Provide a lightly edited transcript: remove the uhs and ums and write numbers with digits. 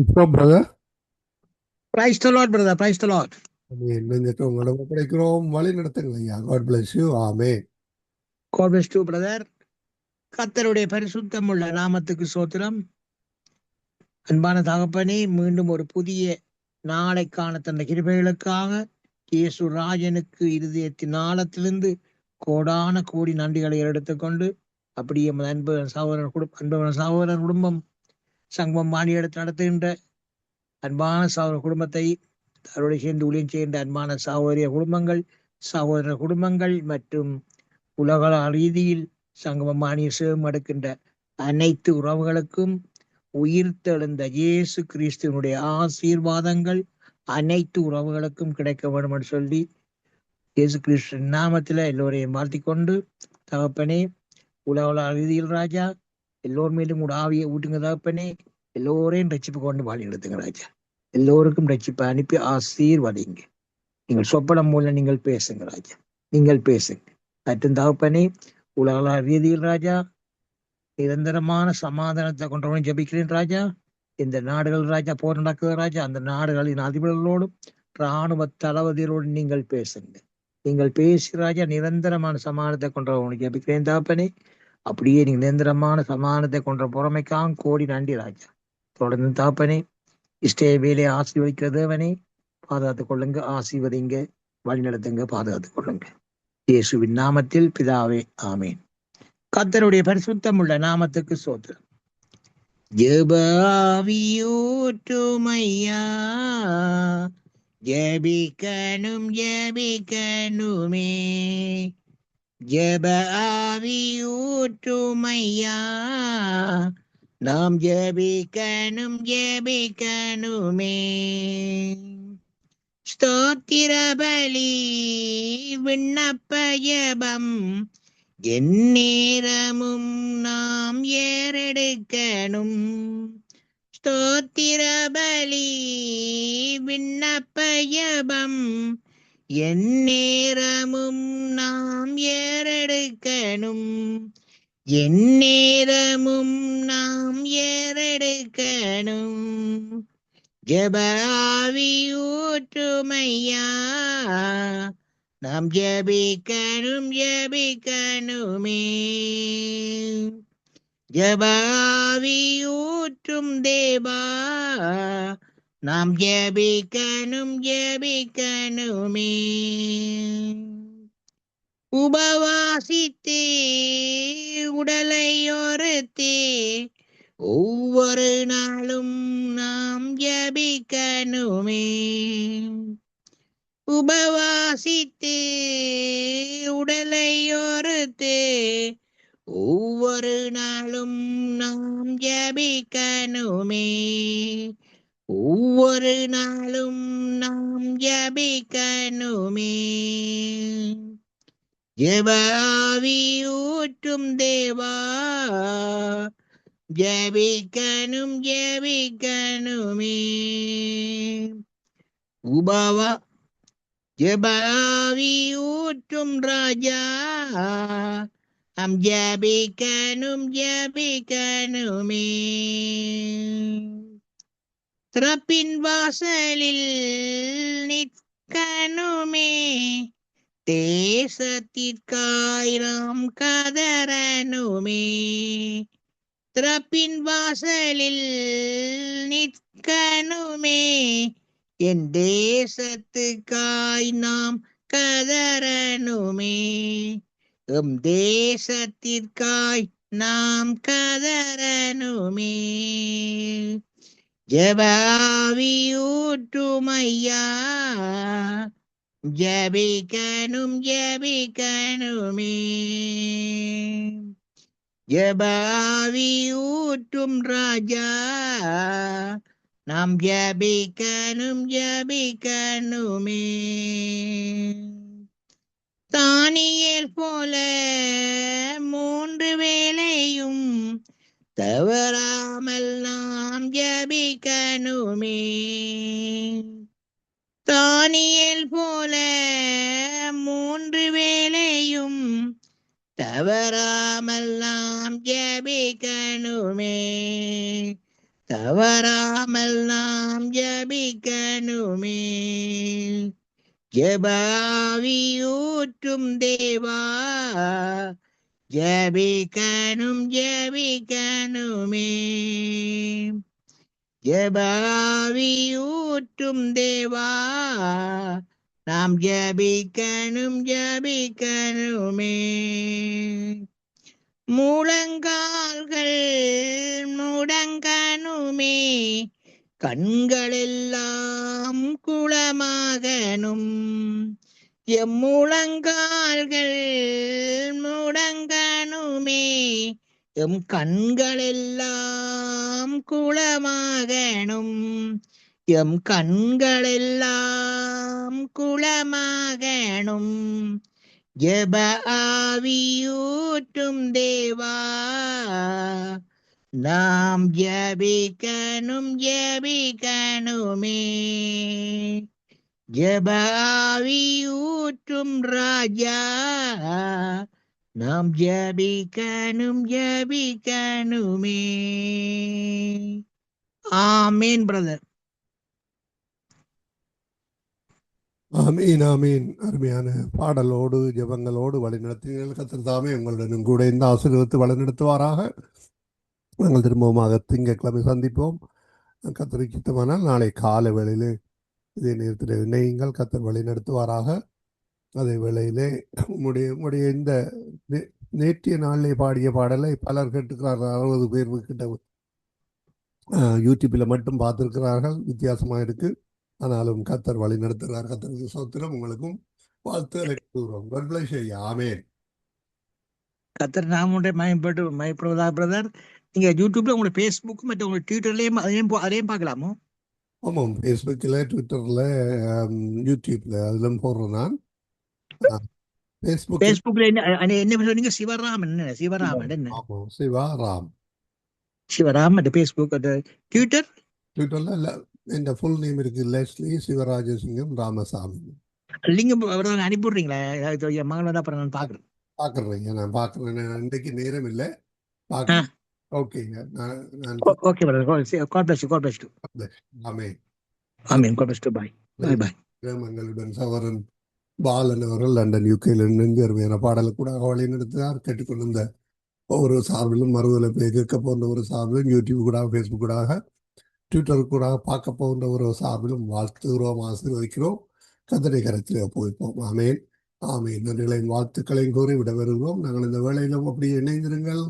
இப்போ brother Praise the Lord, brother. Praise the Lord. நெஞ்சிட்டு உங்களிடம் ஒப்படைக்கிறோம். வழி நடத்துங்கள் ஐயா. God bless you. Amen. God bless you, brother. கர்த்தருடைய பரிசுத்தமுள்ள நாமத்துக்கு சோத்திரம். அன்பான தகப்பனே, மீண்டும் ஒரு புதிய நாளைக்கான தந்த கிருபைகளுக்காக இயேசு ராஜனுக்கு இருதயத்தின் ஆழத்திலிருந்து கோடான கோடி நன்றிகளை எடுத்துக்கொண்டு அப்படியே அன்பான சகோதரர் குடும்பம் சங்கமம் மாடி எடுத்து நடத்துகின்ற அன்பான சகோதர குடும்பத்தை அவருடைய சேர்ந்து ஊழியம் செய்கின்ற அன்பான சகோதர குடும்பங்கள் மற்றும் உலக ரீதியில் சங்கமம் மானிய சேவம் எடுக்கின்ற அனைத்து உறவுகளுக்கும் உயிர்த்தெழுந்த இயேசு கிறிஸ்துவனுடைய ஆசீர்வாதங்கள் அனைத்து உறவுகளுக்கும் கிடைக்க வேண்டும் என்று சொல்லி இயேசு கிறிஸ்து நாமத்துல எல்லோரையும் வாழ்த்திக்கொண்டு, தகப்பனே, உலக ரீதியில் ராஜா எல்லோர் மீதும் கூட ஆவியை ஊட்டுங்க தகப்பனே. எல்லோரையும் ரட்சிப்பு கொண்டு வாழி எடுத்துங்க ராஜா. எல்லோருக்கும் ரட்சிப்பை அனுப்பி ஆசீர்வதிங்க. நீங்கள் சொப்பனம் மூலம் நீங்கள் பேசுங்க ராஜா. நீங்கள் பேசுங்க மற்றும் தகப்பனே, உலக ரீதியில் ராஜா நிரந்தரமான சமாதானத்தை கொண்டவனும் ஜபிக்கிறேன் ராஜா. இந்த நாடுகள் ராஜா போர் நடக்குது ராஜா. அந்த நாடுகளின் அதிபர்களோடும் இராணுவ தளபதிகளோடும் நீங்கள் பேசுங்க. நீங்கள் பேசி ராஜா நிரந்தரமான சமாதானத்தை கொண்டவனுக்கு ஜபிக்கிறேன் தகப்பனே. அப்படியே நீங்க நிரந்தரமான சமாதானத்தை கொன்ற பொறுமைக்காக கோடி நன்றி ராஜா. தொடர்ந்து தகப்பனே, வேலையை ஆசீர்வதிக்கிற தேவனே, பாதுகாத்துக் கொள்ளுங்க, ஆசீர்வதிங்க, வழிநடத்துங்க, பாதுகாத்துக் கொள்ளுங்க. இயேசுவின் நாமத்தில் பிதாவே, ஆமேன். கர்த்தருடைய பரிசுத்தமுள்ள நாமத்துக்கு சோத்திரம். ஜெபஆவியூற்றுமையா, ஜெபிக்கணும் ஜெபிக்கணுமே. ஜெபஆவியூற்றுமையா, நாம் ஜெபிக்கணும் ஜெபிக்கணுமே. ஸ்தோத்திர பலி விண்ணப்ப ஜெபம் எந்நேரமும் நாம் ஏறெடுக்கணும். ஸ்தோத்திர பலி விண்ணப்ப ஜெபம் எந்நேரமும் நாம் ஏறெடுக்கணும். எந்நேரமும் நாம் ஏறெடுக்கணும். ஜெபஆவியூற்றுமையா, நாம் ஜெபிக்கணும் ஜெபிக்கணுமே. ஜெபஆவியூற்றும் தேவா, நாம் ஜெபிக்கணும் ஜெபிக்கணுமே. உபவாசித்தே உடலை ஒருத்தே ஒவ்வொரு நாளும் நாம் ஜெபிக்கணுமே. உபவாசித்தே உடலை ஒருத்தே ஒவ்வொரு நாளும் நாம் ஜெபிக்கணுமே. ஒவ்வொரு நாளும் நாம் ஜெபிக்கணுமே. ஜெபஆவியூற்றும் தேவா, ஜெபிக்கணும் ஜெபிக்கணுமே. ஜெபஆவியூற்றும் ராஜா, நாம் ஜெபிக்கணும் ஜெபிக்கணுமே. திறப்பின் வாசலில் நிற்கணுமே. தேசத்திற்காய் நாம் கதறணுமே. திறப்பின் வாசலில் நிற்கணுமே. என் தேசத்துக்காய் நாம் கதறணுமே. எம் தேசத்திற்காய் நாம் கதறணுமே. ஜெபஆவியூற்றுமையா, ஜெபிக்கணும் ஜெபிக்கணுமே. ஜெபஆவியூற்றும் ராஜா, நாம் ஜெபிக்கணும் ஜெபிக்கணுமே. தானியேல் போல 3 வேளையும் தவறாமல் நாம் ஜெபிக்கணுமே. தானியேல் போல 3 வேளையும் தவறாமல் நாம் ஜெபிக்கணுமே. தவறாமல் நாம் ஜபிக்கணுமே. ஜபாவியூற்றும் தேவா, ஜபிக்கணும் ஜபிக்கணுமே. ஜபாவியூற்றும் தேவா, நாம் ஜபிக்கணும் ஜபிக்கணுமே. முழங்கால்கள் முடங்கணுமே, கண்களெல்லாம் குளமாகணும். எம் முழங்கால்கள் முடங்கணுமே, எம் கண்களெல்லாம் குளமாகணும். எம் கண்களெல்லாம் குளமாகணும். ஜெப ஆவியூற்றும் தேவா, நாம் ஜபிக்கணும் ஜபிக்கணுமே. ஜெப ஆவியூற்றும் ராஜா, நாம் ஜபிக்கணும் ஜபிக்கணுமே. ஆமேன் பிரதர். ஆமீன் ஆமீன். அருமையான பாடலோடு ஜெபங்களோடு வழிநடத்தினீர்கள். கர்த்தர் தாமே உங்களுடனும் கூட இந்த ஆசீர்வதித்து வழிநடத்துவாராக. நாங்கள் திரும்பவுமாக திங்கட்கிழமை சந்திப்போம். கர்த்தருக்கு சித்தமானால் நாளை காலை வேளையிலே இதே நேரத்தில் இணையுங்கள். கர்த்தர் வழி நடத்துவாராக. அதே வேளையிலே உடைய இந்த நேற்றைய நாளிலே பாடிய பாடலை பலர் கேட்டுக்கிறார்கள். 60 பேர் கிட்ட யூடியூப்பில் மட்டும் பார்த்துருக்கிறார்கள். வித்தியாசமாக இருக்கு. ஆனாலும் கர்த்தர் வழி நடத்துகிறார். கர்த்தருக்கு ஸ்தோத்திரம். உங்களுக்கும் வாழ்த்துக்களை கூறுவோம். God bless you. ஆமென். கர்த்தர் நாம மயப்படுவதா பிரதர். நீங்க யூடியூப்ல உங்களோட ஃபேஸ்புக் மற்றும் உங்களோட ட்விட்டர்லயும் அதையும் பார்க்கலாமோ? ஆமாம், ஃபேஸ்புக்கில், ட்விட்டரில், யூடியூப்பில் அதிலும் போடுறேன் நான். ஃபேஸ்புக்ல என்ன சொன்னீங்க? சிவராமன். என்ன சிவராமன்? என்ன சிவராம் சிவராம்? ஃபேஸ்புக். ட்விட்டர்? ட்விட்டர்ல இல்ல, என் ஃபுல் நேம் இருக்கு, லெஸ்லி சிவராஜசிங்கம் ராமசாமி. லிங்க் அனுப்பிடுறீங்களா? மகளோட அப்புறம் நான் பாக்குறேன். நான் பாக்குறேன். இன்றைக்கு நேரம் இல்லை, பாக்குறேன். ஓகேங்க. Okay brother. God bless you. God bless you. Amen. Amen. God bless you. Bye. Bye bye. எங்களுடன் சவரன் பாலன் அவர்கள் லண்டன் யூகேல இருந்து அருமையான பாடலை கூட வழி நடத்தினார். கேட்டுக்கொண்டிருந்த ஒவ்வொரு சார்பிலும் மறுதலை கேட்க போன்ற ஒரு சார்பிலும், யூடியூப் கூட, ஃபேஸ்புக் கூட, ட்விட்டர் கூட பார்க்க போன்ற ஒரு சார்பிலும் வாழ்த்துகிறோம், ஆசீர்வதிக்கிறோம். கர்த்தருடைய கரத்திலே ஒப்புவிப்போம். ஆமென் ஆமென். நன்றிகளையும் வாழ்த்துக்களையும் கூறி விட வருகிறோம். நாங்கள் இந்த வேளையிலும் அப்படியே இணைந்திருங்கள்.